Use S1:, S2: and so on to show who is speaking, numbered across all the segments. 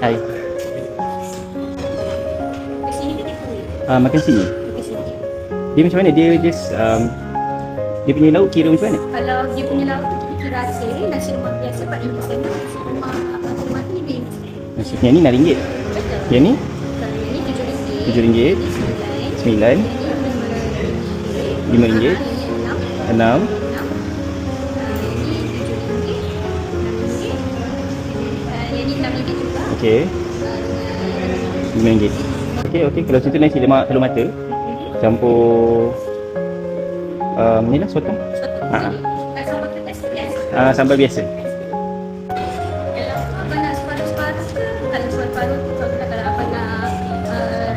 S1: Hai.
S2: Ke sini ke Tekong?
S1: Makan sini.
S2: Ke sini.
S1: Dia macam mana? Dia just dia punya lauk kira macam mana?
S2: Kalau dia punya lauk tu kita kira rasa, nasi lemak biasa RM4.50, nasi lemak abang lemak tu RM5.
S1: Nasi yang ni RM6.
S2: Betul.
S1: Yang ni
S2: Kalau yang ni RM7.
S1: RM7.
S2: Ini
S1: RM9.
S2: RM9.
S1: RM5.
S2: Ini RM6.
S1: RM6.
S2: Yang ni RM6 juga.
S1: Okey. RM5. Okey, okey. Kalau macam tu nasi lemak telur mata campur ni lah sotong.
S2: Sotong.
S1: Ha.
S2: Sambal kertas biasa.
S1: Sambal biasa.
S2: Kalau abang nak separuh-separuh ke, kalau separuh-separuh tu kalau abang nak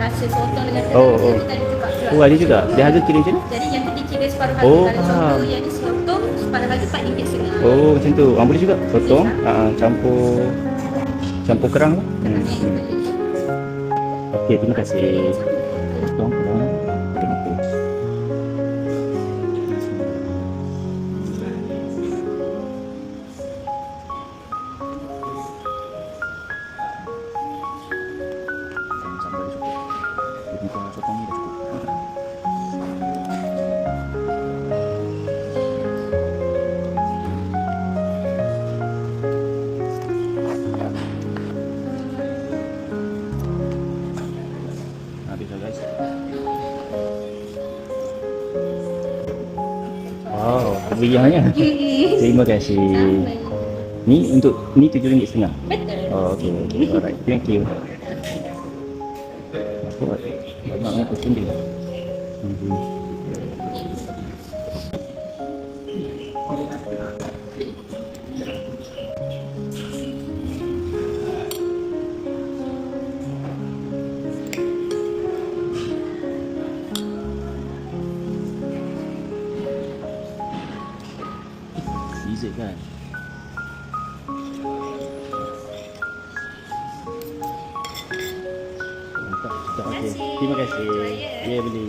S2: rasa sotong dengan telur,
S1: Oh.
S2: kita ada juga.
S1: Oh, ada juga. Dia harga kira macam mana?
S2: Jadi yang tadi kira separuh harga.
S1: Oh,
S2: Kalau
S1: faham.
S2: sotong yang ni sotong separuh harga RM4.50.
S1: Oh, macam tu. Boleh juga. Sotong campur kerang lah. Okey, terima kasih. Sotong kerang. Sambal dia cukup. Dia punya sotong ni dah cukup. Habis dah guys. Wow, meriahnya. Terima kasih. Ni untuk ni RM7.50.
S2: Betul.
S1: Oh, okey. Alright. Thank you. Buat banyak aku sendiri. Dessert kan? Mantap. Okey. Terima kasih. Ya, beli.